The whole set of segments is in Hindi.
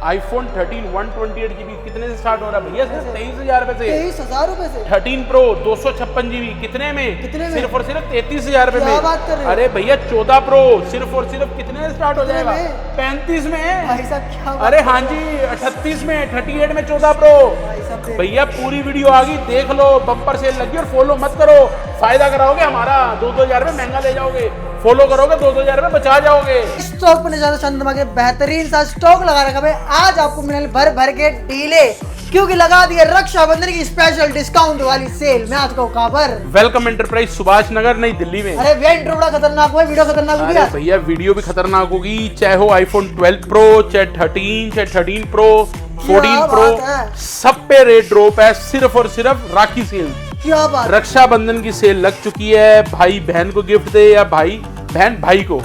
iPhone 13 128GB कितने से स्टार्ट हो रहा है भैया? सिर्फ 23,000 रुपए से। 23,000 रुपए से 13 Pro 256GB कितने में? सिर्फ और सिर्फ 33,000 रुपए में। बात कर रहे हो? अरे भैया 14 Pro सिर्फ और सिर्फ कितने से स्टार्ट हो जाएगा? 35 में। भाई साहब क्या अरे हाँ जी 38 में 38 में 14 Pro। भैया पूरी वीडियो आ गई, देख लो, बम्पर सेल लगी। और फॉलो मत करो, फायदा कराओगे हमारा, 2,000 रुपए महंगा ले जाओगे। फॉलो करोगे 2,000 रुपए बचा जाओगे। स्टॉक पर ज्यादा चंद्रमा के बेहतरीन सा स्टॉक लगा रखा है। आज आपको मिलने भर भर के डीले, क्योंकि लगा दिया रक्षाबंधन की स्पेशल डिस्काउंट वाली सेल। मैं आज कहूँ कहाँ पर? वेलकम एंटरप्राइज सुभाष नगर नई दिल्ली में। अरे भैया इंट्रो बड़ा खतरनाक हुआ, वीडियो खतरनाक होगी। अरे भैया वीडियो भी खतरनाक होगी, चाहे हो iPhone 12 Pro, चाहे 13, चाहे 13 Pro, 14 Pro, सब पे रेट ड्रॉप है। सिर्फ और सिर्फ राखी सेल, क्या बात। रक्षाबंधन की सेल लग चुकी है। भाई बहन को गिफ्ट दे या भाई बहन भाई को,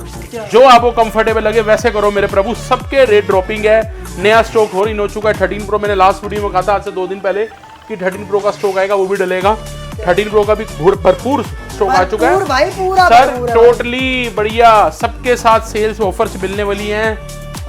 जो आपको कंफर्टेबल लगे वैसे करो मेरे प्रभु। सबके रेट ड्रॉपिंग है, नया स्टॉक हो चुका है। 13 Pro मैंने लास्ट वीडियो में कहा था आज से 2 दिन पहले कि 13 Pro का स्टॉक आएगा, वो भी डलेगा। 13 Pro का भी भरपूर स्टॉक आ चुका है भाई, पूरा सर, टोटली बढ़िया। सबके साथ सेल्स ऑफर्स मिलने वाली हैं।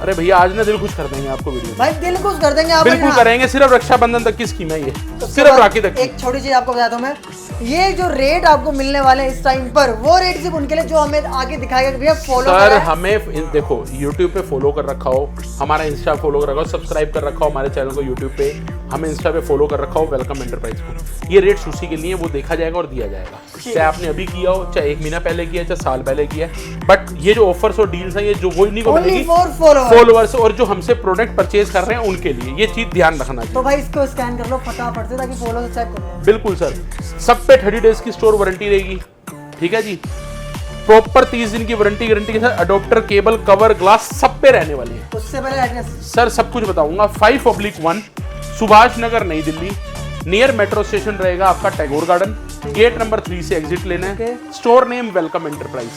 अरे भैया आज ना दिल खुश कर देंगे आपको वीडियो भाई, दिल खुश कर देंगे आप। बिल्कुल करेंगे। सिर्फ रक्षाबंधन तक की स्कीम है ये, सिर्फ राखी तक। एक छोटी चीज आपको बताता हूँ मैं, ये जो रेट आपको मिलने वाले हैं इस टाइम पर, वो रेट सिर्फ उनके लिए जो हमें आगे दिखाएगा कि भैया फॉलो सर हमें देखो YouTube पे फॉलो कर रखा हो, हमारा इंस्टा फॉलो कर रखा हो, सब्सक्राइब कर रखा हो हमारे चैनल को YouTube पे, हमें इंस्टा पे फॉलो कर रखा हो वेलकम एंटरप्राइज को। ये रेट्स उसी के लिए वो देखा जाएगा और दिया जाएगा, चाहे आपने अभी किया हो, चाहे 1 महीना पहले किया, चाहे साल पहले किया। बट ये जो ऑफर्स और डील्स हैं ये जो वो इन्हीं को मिलेगी फॉलोअर्स और जो हमसे प्रोडक्ट परचेज कर रहे हैं उनके लिए। ये चीज ध्यान रखना चाहिए। तो भाई इसको स्कैन कर लो फटाफट से ताकि फॉलो से चेक करो। बिल्कुल सर, सब पे 30 डेज की स्टोर वारंटी रहेगी, ठीक है जी। प्रॉपर 30 दिन की वारंटी गारंटी के साथ अडोप्टर, केबल, कवर, ग्लास सब पे रहने वाली है। उससे पहले एड्रेस सर सब कुछ बताऊंगा। 5/1 सुभाष नगर नई दिल्ली, नियर मेट्रो स्टेशन रहेगा आपका टैगोर गार्डन, गेट नंबर 3 से एग्जिट लेना है। स्टोर नेम वेलकम एंटरप्राइज,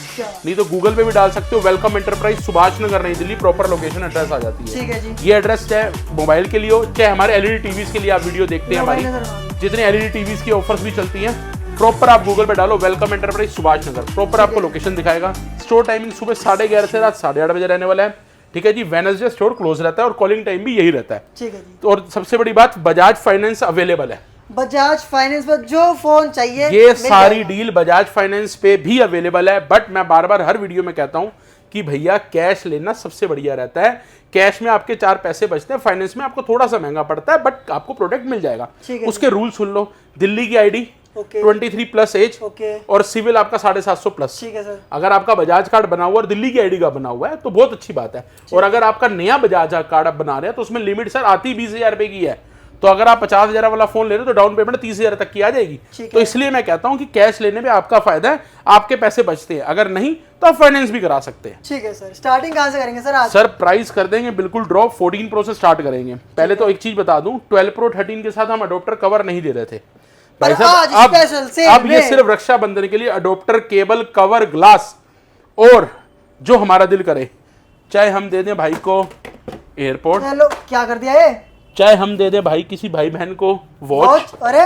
नहीं तो गूगल पे भी डाल सकते हो वेलकम एंटरप्राइज सुभाष नगर नई दिल्ली, प्रॉपर लोकेशन एड्रेस आ जाती है। ठीक है जी। ये एड्रेस चाहे मोबाइल के लिए हो, चाहे हमारे एलईडी टीवीज के लिए आप वीडियो देखते हैं, हमारी जितने एलईडी टीवीज की ऑफर्स भी चलती हैं, प्रॉपर आप गूगल पे डालो welcome enterprise Subhash Nagar, proper आपको लोकेशन दिखाएगा। स्टोर टाइमिंग सुबह 11:30 से रात 8:30 बजे रहने वाला है, ठीक है जी। वेडनेसडे स्टोर क्लोज रहता है और कॉलिंग टाइम भी यही रहता है, ठीक है जी। तो और सबसे बड़ी बात, बजाज फाइनेंस अवेलेबल है। बजाज फाइनेंस पर जो फोन चाहिए ये सारी डील बजाज फाइनेंस पे भी अवेलेबल है। बट मैं बार बार हर वीडियो में कहता हूं कि भैया कैश लेना सबसे बढ़िया रहता है। कैश में आपके 4 पैसे बचते हैं, फाइनेंस में आपको थोड़ा सा महंगा पड़ता है, बट आपको प्रोडक्ट मिल जाएगा। उसके रूल सुन लो, दिल्ली की आईडी, 23+ एज, और सिविल आपका 750+। ठीक है सर। अगर आपका बजाज कार्ड बना हुआ और दिल्ली की आईडी का बना हुआ है तो बहुत अच्छी बात है। और अगर आपका नया बजाज कार्ड आप बना रहे हैं तो उसमें लिमिट सर आती 20,000 रुपए की है। तो अगर आप 50,000 वाला फोन ले रहे हो तो डाउन पेमेंट 30,000 तक की आ जाएगी। तो इसलिए मैं कहता हूं कि कैश लेने में आपका फायदा है, आपके पैसे बचते हैं। अगर नहीं तो आप फाइनेंस भी करा सकते हैं। ठीक है सर। स्टार्टिंग कहां से करेंगे सर आज? सर प्राइस कर देंगे बिल्कुल ड्रॉप, 14 Pro से स्टार्ट करेंगे। पहले तो एक चीज बता दूं, 12 Pro 13 के साथ हम अडोप्टर कवर नहीं दे रहे थे भाई साहब। अब ये सिर्फ रक्षाबंधन के लिए अडोप्टर, केबल, कवर, ग्लास, और जो हमारा दिल करे, चाहे हम दे दें भाई को एयरपोर्ट, हेलो क्या कर दिया ये, चाहे हम दे दें भाई किसी भाई बहन को वॉच, अरे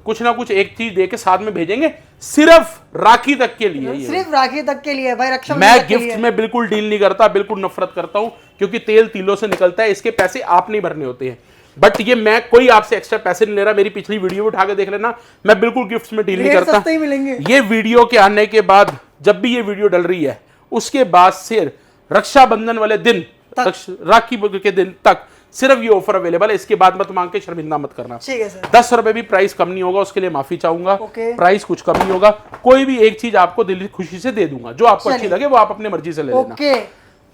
कुछ ना कुछ एक चीज दे के साथ में भेजेंगे, सिर्फ राखी तक के लिए। सिर्फ राखी तक के लिए भाई, रक्षा मैं गिफ्ट में बिल्कुल डील नहीं करता, बिल्कुल नफरत करता हूं, क्योंकि तेल तिलों से निकलता है, इसके पैसे आप नहीं भरने होते हैं। बट ये मैं कोई आपसे एक्स्ट्रा पैसे नहीं ले रहा, मेरी पिछली वीडियो उठा के देख लेना, मैं बिल्कुल गिफ्ट्स में डील नहीं करता। सस्ते ही मिलेंगे। ये वीडियो के आने के बाद, जब भी ये वीडियो डल रही है उसके बाद से रक्षाबंधन वाले दिन तक, राखी के दिन तक सिर्फ ये ऑफर अवेलेबल है। इसके बाद मत मांग के शर्मिंदा मत करना। ठीक है सर। 10 रुपए भी प्राइस कम नहीं होगा, उसके लिए माफी चाहूंगा। प्राइस कुछ कम नहीं होगा, कोई भी एक चीज आपको दिल की खुशी से दे दूंगा, जो आपको अच्छी लगे वो आप अपनी मर्जी से ले लेना।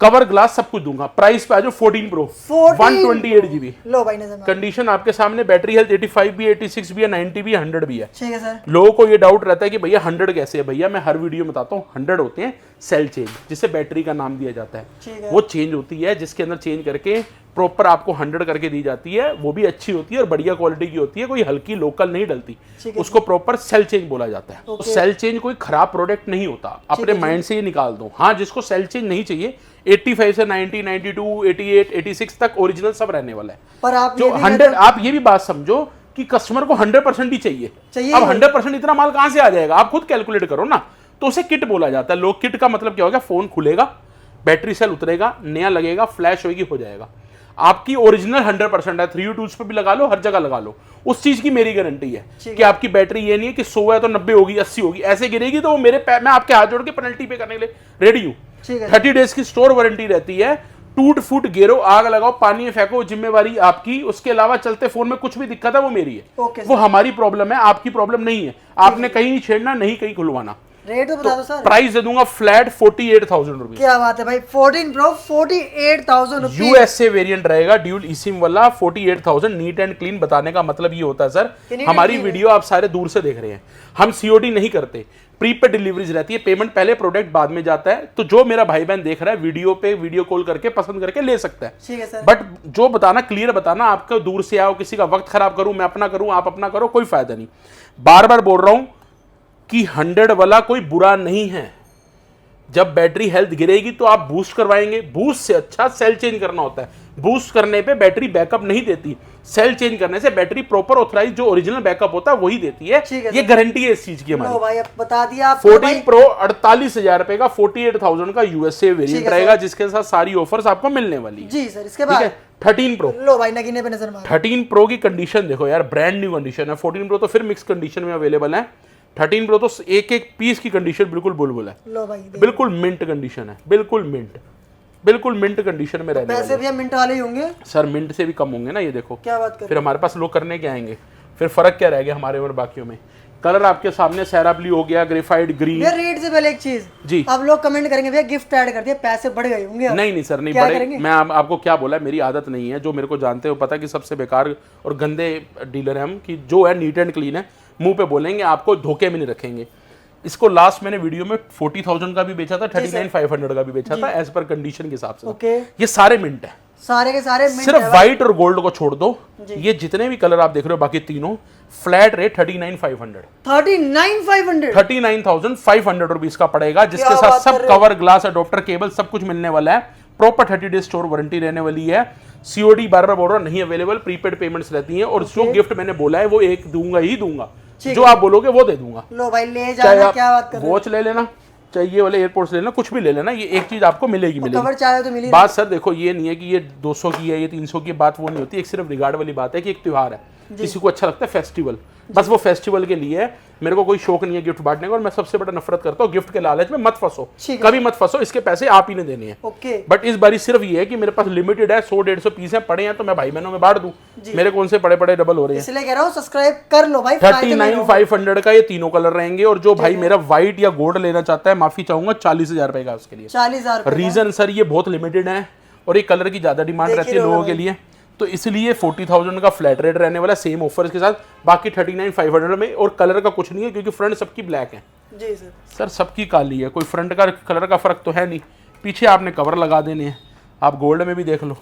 कवर, ग्लास सब कुछ दूंगा। प्राइस पे आ जाओ 14 Pro 128GB। लो भाई नजर। कंडीशन आपके सामने, बैटरी हेल्थ 85 भी, 86 भी है, 90 भी है, 100 भी है। ठीक है सर। लोगों को ये डाउट रहता है कि भैया 100 कैसे है। भैया मैं हर वीडियो में बताता हूँ, 100 होते हैं सेल चेंज, जिसे बैटरी का नाम दिया जाता है। वो चेंज होती है जिसके अंदर चेंज करके प्रॉपर आपको 100 करके दी जाती है। वो भी अच्छी होती है और बढ़िया क्वालिटी की होती है, कोई हल्की लोकल नहीं डलती। उसको प्रॉपर सेल चेंज बोला जाता है। तो सेल चेंज कोई खराब प्रोडक्ट नहीं होता, अपने माइंड से ये निकाल दो। हाँ, जिसको सेल चेंज नहीं चाहिए, 85 से 90, 92, 88, 86 तक ओरिजिनल सब रहने वाला है। पर आप जो 100, आप ये भी बात समझो कि कस्टमर को 100% ही चाहिए। अब 100% इतना माल कहां से आ जाएगा, आप खुद कैलकुलेट करो ना। तो उसे किट बोला जाता है। लोग किट का मतलब क्या होगा, फोन खुलेगा, बैटरी सेल उतरेगा, नया लगेगा, फ्लैश होगी, हो जाएगा। आपकी ओरिजिनल 100% है, 3U2 पे भी लगा लो, हर जगह लगा लो, उस चीज की मेरी गारंटी है कि आपकी बैटरी ये नहीं है कि 100 है तो 90 होगी, 80 होगी, ऐसे गिरेगी तो वो मैं आपके हाथ जोड़ के पेनल्टी पे करने के लिए रेडी हूँ। 30 डेज की स्टोर वारंटी रहती है। टूट फूट गिरो, आग लगाओ, पानी में फेंको, जिम्मेवारी आपकी। उसके अलावा चलते फोन में कुछ भी दिक्कत है वो मेरी है, वो हमारी प्रॉब्लम है, आपकी प्रॉब्लम नहीं है। आपने कहीं नहीं छेड़ना, नहीं कहीं खुलवाना। रेट तो बता दो सर। प्राइस दे दूंगा फ्लैट 48,000 रुपए। क्या बात है भाई, 14 प्रो 48,000 रुपए। यूएसए वेरिएंट रहेगा, ड्यूल eSIM वाला, 48,000 नीट एंड क्लीन। बताने का मतलब ये होता है सर, हमारी वीडियो आप सारे दूर से देख रहे हैं, हम सीओडी नहीं करते, प्रीपेड डिलीवरीज रहती है, पेमेंट पहले, प्रोडक्ट बाद में जाता है। तो जो मेरा भाई बहन देख रहा है वीडियो पे, वीडियो कॉल करके पसंद करके ले सकता है। ठीक है सर। बट जो बताना, क्लियर बताना, आपको दूर से आओ, किसी का वक्त खराब करूं, मैं अपना करूं, आप अपना करो, कोई फायदा नहीं। बार बार बोल रहा हूं कि 100 वाला कोई बुरा नहीं है। जब बैटरी हेल्थ गिरेगी तो आप बूस्ट करवाएंगे, बूस्ट से अच्छा सेल चेंज करना होता है। बूस्ट करने पे बैटरी बैकअप नहीं देती, सेल चेंज करने से बैटरी प्रॉपर ऑथराइज जो ओरिजिनल बैकअप होता है वही देती है। ये गारंटी है इस चीज की हमारी। भाई अब बता दिया आप। 14 प्रो 48,000 रुपए का, 48,000 का यूएसए वेरिएंट रहेगा, जिसके साथ सारी ऑफर्स आपको मिलने वाली है। जी सर। इसके बाद 13 प्रो। लो भाई नगीने पे नजर मारो। 13 प्रो की कंडीशन देखो यार, ब्रांड न्यू कंडीशन है। 14 प्रो तो फिर मिक्स कंडीशन में अवेलेबल है, 13 प्रो तो एक एक पीस की कंडीशन बिल्कुल बुलबुल है। लो भाई बिल्कुल मिंट कंडीशन है, बिल्कुल मिंट कंडीशन में रहने पैसे भी मिंट वाले ही होंगे सर, मिंट से भी कम होंगे ना। ये देखो क्या बात कर, फिर हमारे पास लोग करने के आएंगे, फिर फर्क क्या रह गया हमारे और बाकियों में। कलर आपके सामने सैरा ब्लू हो गया, ग्रेफाइट ग्रीन। भैया रेट से पहले एक चीज जी, अब लोग कमेंट करेंगे भैया गिफ्ट ऐड कर दिया, पैसे बढ़ गए होंगे। नहीं सर, नहीं बढ़े। मैं आपको क्या बोला, मेरी आदत नहीं है, जो मेरे को जानते हो पता कि सबसे बेकार और गंदे डीलर है हम, कि जो है नीट एंड क्लीन है, मुंह पे बोलेंगे, आपको धोखे में नहीं रखेंगे। इसको लास्ट मैंने वीडियो में 40,000 का भी बेचा था, 39,500 का भी बेचा था, एज पर कंडीशन के हिसाब से। ये सारे मिंट है, सारे के सारे मिंट। सिर्फ व्हाइट और गोल्ड को छोड़ दो, ये जितने भी कलर आप देख रहे हो बाकी तीनों, फ्लैट रेट 39,500 39,500 रुपीज का पड़ेगा, जिसके साथ सब कवर, ग्लास, अडोप्टर, केबल सब कुछ मिलने वाला है। प्रॉपर 30 डेज स्टोर वारंटी रहने वाली है। सीओडी बार बार बोल रहा नहीं अवेलेबल, प्रीपेड पेमेंट्स रहती हैं, और जो गिफ्ट मैंने बोला है वो एक दूंगा ही दूंगा, जो आप बोलोगे वो दे दूंगा। लो भाई ले जाना, क्या बात कर रहे हो। वॉच ले लेना, चाहिए वाले एयरपोर्ट्स ले लेना, कुछ भी ले लेना, ये एक चीज आपको मिलेगी। कवर चाहे तो मिलेगी। बात सर देखो, ये नहीं है कि ये 200 की है, ये 300 की बात वो नहीं होती। एक सिर्फ रिगार्ड वाली बात है कि एक त्योहार है, किसी को अच्छा लगता है फेस्टिवल, बस वो फेस्टिवल के लिए है। मेरे को कोई शौक नहीं है गिफ्ट बांटने का, और मैं सबसे बड़ा नफरत करता हूँ गिफ्ट के लालच में। मत फंसो, कभी मत फंसो, इसके पैसे आप ही ने देने हैं। बट इस बारी सिर्फ ये है कि मेरे पास लिमिटेड है, 100-150 पीस है, पड़े हैं तो मैं भाई बहनों में बांट दूं। मेरे कौन से पड़े पड़े डबल हो रहे हैं, इसलिए कह रहा हूं सब्सक्राइब कर लो भाई। 39,500 का ये तीनों कलर रहेंगे। और जो भाई मेरा व्हाइट या गोल्ड लेना चाहता है, माफी चाहूंगा, 40,000 रुपए का उसके लिए। 40,000 रीजन सर ये बहुत लिमिटेड है, और ये कलर की ज्यादा डिमांड रहती है लोगों के लिए, तो इसलिए 40,000 का फ्लैट रेट रहने वाला, सेम ऑफर्स के साथ। बाकी 39,500 में, और कलर का कुछ नहीं है, क्योंकि फ्रंट सबकी ब्लैक है। जी सर सबकी काली है, कोई फ्रंट का कलर का फर्क तो है नहीं। पीछे आपने कवर लगा देने हैं, आप गोल्ड में भी देख लो,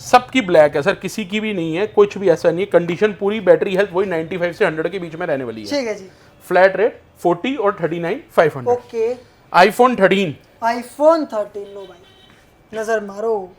सबकी ब्लैक है सर, किसी की भी नहीं है, कुछ भी ऐसा नहीं है। कंडीशन पूरी, बैटरी हेल्थ वही 95 से 100 के बीच में रहने वाली है। ठीक है जी। फ्लैट रेट 40 और 39,500। ओके। आईफोन 13 लो भाई नजर मारो,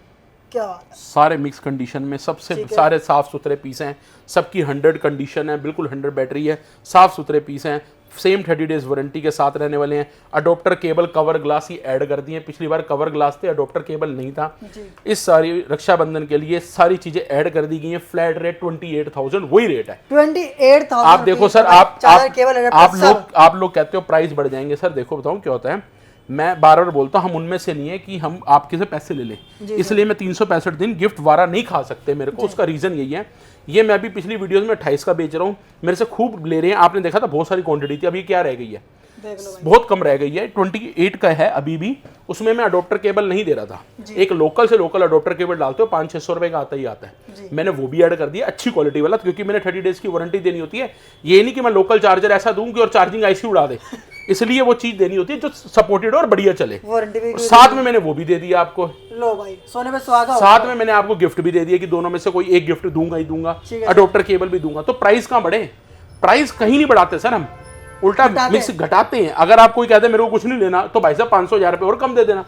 क्या सारे मिक्स कंडीशन में, सबसे सारे साफ सुथरे पीस हैं, सबकी 100 कंडीशन है, बिल्कुल 100 बैटरी है, साफ सुथरे पीस हैं, सेम 30 डेज वारंटी के साथ रहने वाले हैं। अडोप्टर केबल, कवर ग्लास ही ऐड कर दिए, पिछली बार कवर ग्लास थे, अडोप्टर केबल नहीं था। इस सारी रक्षाबंधन के लिए सारी चीजें ऐड कर दी गई हैं। फ्लैट रेट 28,000 वही रेट है, 28,000। आप देखो सर, आप लोग कहते हो प्राइस बढ़ जाएंगे, सर देखो बताऊं क्या होता है, मैं बार बार बोलता हूँ, हम उनमें से नहीं है कि हम आपके से पैसे ले लें, इसलिए मैं 365 दिन गिफ्ट वारा नहीं खा सकते मेरे को। उसका रीजन यही है, ये मैं अभी पिछली वीडियोस में 28 का बेच रहा हूँ, मेरे से खूब ले रहे हैं, आपने देखा था बहुत सारी क्वांटिटी थी, अभी क्या रह गई है, बहुत कम रह गई है, 28 का है अभी भी। उसमें मैं अडोप्टर केबल नहीं दे रहा था, एक लोकल से लोकल अडोप्टर केबल डालते हो 500-600 रुपए का आता ही आता है, मैंने वो भी ऐड कर दिया, अच्छी क्वालिटी वाला, क्योंकि मैंने 30 डेज की वारंटी देनी होती है। ये नहीं कि मैं लोकल चार्जर ऐसा दूं कि और चार्जिंग आईसी उड़ा दे, इसलिए वो चीज देनी होती है जो सपोर्टेड और बढ़िया चले। साथ में मैंने वो भी दे दिया आपको, लो भाई सोने पे सुहागा, साथ में मैंने आपको गिफ्ट भी दे दिया कि दोनों में से कोई एक गिफ्ट दूंगा ही दूंगा, अडोप्टर केबल भी दूंगा। तो प्राइस कहां बढ़े, प्राइस कहीं नहीं बढ़ाते सर, हम उल्टा मिक्स घटाते हैं। अगर आप कोई कहते हैं मेरे को कुछ नहीं लेना, तो भाई साहब 500-1000 रुपए और कम दे देना,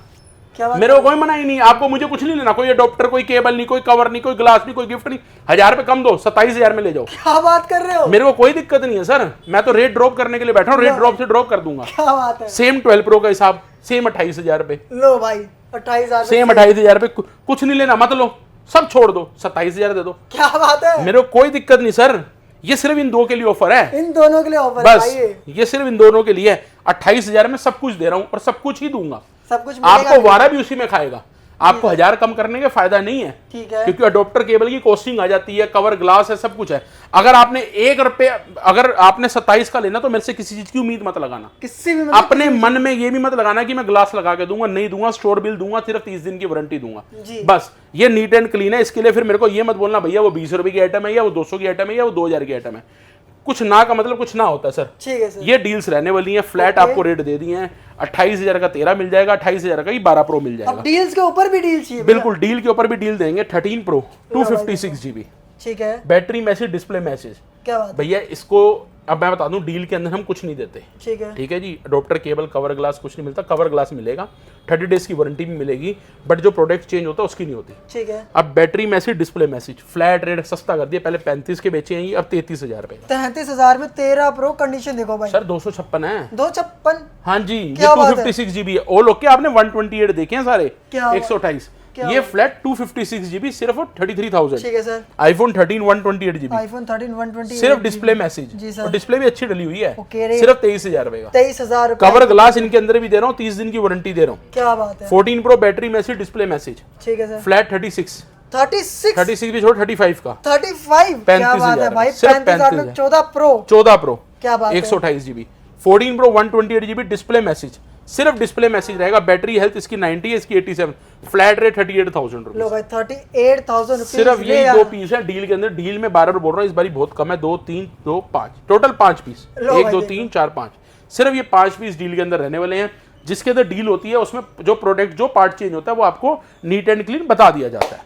मेरे को कोई मना ही नहीं। आपको मुझे कुछ नहीं लेना, कोई अडोप्टर, कोई केबल नहीं, कोई कवर नहीं, कोई ग्लास नहीं, कोई गिफ्ट नहीं, 1000 रुपए कम दो, 27,000 में ले जाओ। क्या बात कर रहे हो, मेरे को कोई दिक्कत नहीं है सर, मैं तो रेट ड्रॉप करने के लिए बैठा हूँ, रेट ड्रॉप से ड्रॉप कर दूंगा। क्या बात है। सेम 12 प्रो का हिसाब, सेम 28,000 रुपए। लो भाई 28,000, सेम 28,000 रुपए, कुछ नहीं लेना, मत लो, सब छोड़ दो, 27,000 दे दो, क्या बात है, मेरे को कोई दिक्कत नहीं सर। ये सिर्फ इन दो के लिए ऑफर है, इन दोनों के लिए ऑफर बस है ये सिर्फ इन दोनों के लिए है। 28,000 में सब कुछ दे रहा हूं और सब कुछ ही दूंगा, सब कुछ आपको वारा भी उसी में खाएगा। आपको 1000 कम करने का फायदा नहीं है, ठीक है, क्योंकि अडोप्टर केबल की कॉस्टिंग आ जाती है, कवर ग्लास है, सब कुछ है। अगर आपने 1 रुपये, अगर आपने 27 का लेना तो मेरे से किसी चीज की उम्मीद मत लगाना, किसी भी अपने मन में ये भी मत लगाना कि मैं ग्लास लगा के दूंगा, नहीं दूंगा, स्टोर बिल दूंगा, सिर्फ 30 दिन की वारंटी दूंगा, बस ये नीट एंड क्लीन है। इसके लिए फिर मेरे को ये मत बोलना भैया वो 20 रुपए की आइटम है, या वो 200 की आइटम है, या वो 2000 की आइटम है। कुछ ना का मतलब कुछ ना होता है सर, ठीक है सर। ये डील्स रहने वाली हैं, फ्लैट आपको रेट दे दिए हैं। 28,000 का 13 मिल जाएगा, 28,000 का ही 12 प्रो मिल जाएगा। अब डील्स के ऊपर भी डील चाहिए, बिल्कुल डील के ऊपर भी डील देंगे। 13 प्रो 256 GB, ठीक है, बैटरी मैसेज, डिस्प्ले मैसेज। क्या बात, भैया इसको अब मैं बता दूं, डील के अंदर हम कुछ नहीं देते, ठीक है, ठीक है जी। अडोप्टर केबल, कवर ग्लास कुछ नहीं मिलता। कवर ग्लास मिलेगा, 30 डेज की वारंटी भी मिलेगी, बट जो प्रोडक्ट चेंज होता है उसकी नहीं होती, ठीक है। अब battery message, display message, flat rate सस्ता कर दिया, पहले 35 के बेचे हैं, अब 33,000 रुपए। 33,000 में 13 प्रो, कंडीशन देखो भाई सर 256 है, 256, हाँ जी, ये क्या बात है? 256 GB है। ऑल ओके, आपने 128 देखे हैं सारे, क्या 128, ये फ्लैट 256 GB सिर्फ 33,000। ठीक है सर। आईफोन 13 128 GB, आईफोन 13 128 सिर्फ डिस्प्ले मैसेज, जी सर। और डिस्प्ले भी अच्छी डली हुई है, ओके, सिर्फ 23,000 रुपए का। 23,000 कवर ग्लास इनके अंदर भी दे रहा हूँ, 30 दिन की वारंटी दे रहा हूँ। क्या बात है, 14 pro battery message, display message, ठीक है सर। फ्लैट 36 36 भी छोड़, 35 का 35, क्या बात है भाई, 35,000 में 14 प्रो, 14 प्रो, क्या बात है, 128 GB, 14 pro 128 GB, display message, सिर्फ डिस्प्ले मैसेज रहेगा। बैटरी हेल्थ इसकी 90 है, इसकी 87, फ्लैट रेट 38,000 रुपए। लो भाई 38,000 रुपए, सिर्फ ये 2 पीस है डील के अंदर। डील में बार बार बोल रहा हूँ, इस बारी बहुत कम है, 2 3 2 5, टोटल 5 पीस, 1 2 3 4 5, सिर्फ ये 5 पीस डील के अंदर रहने वाले हैं। जिसके अंदर डील होती है उसमें जो प्रोडक्ट, जो पार्ट चेंज होता है वो आपको नीट एंड क्लीन बता दिया जाता है।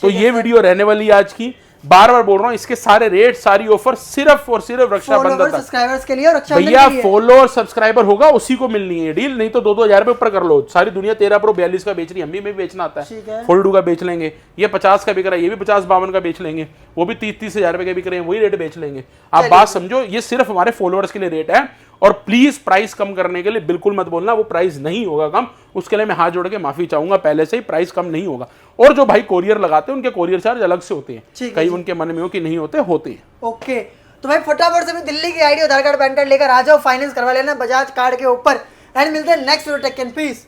तो ये वीडियो रहने वाली है आज की, बार बार बोल रहा हूँ, इसके सारे रेट, सारी ऑफर सिर्फ और सिर्फ रक्षाबंधन तक, सब्सक्राइबर्स के लिए और रक्षाबंधन भैया के लिए। फॉलो और सब्सक्राइबर होगा उसी को मिलनी है डील, नहीं तो 2-2 हजार रुपए ऊपर कर लो। सारी दुनिया 13 प्रो 42 का बेच रही है, हमें भी बेचना आता है, फोल्ड का बेच लेंगे, ये 50 का बिक रहा है, ये भी 50-52 का बेच लेंगे, वो भी 30-30 हजार रुपए के बिक रहे हैं, वही रेट बेच लेंगे। आप बात समझो, ये सिर्फ हमारे फॉलोअर्स के लिए रेट है। और प्लीज प्राइस कम करने के लिए बिल्कुल मत बोलना, वो प्राइस नहीं होगा कम, उसके लिए मैं हाथ जोड़ के माफी चाहूंगा पहले से ही, प्राइस कम नहीं होगा। और जो भाई कोरियर लगाते हैं उनके कोरियर चार्ज अलग से होते हैं, कई उनके मन में हो कि नहीं होते, होते हैं। ओके, तो भाई फटाफट से दिल्ली की आईडी, आधार कार्ड, पैन कार्ड लेकर आ जाओ, फाइनेंस करवा लेना बजाज कार्ड के ऊपर, एंड मिलते हैं next video. Take care, piece.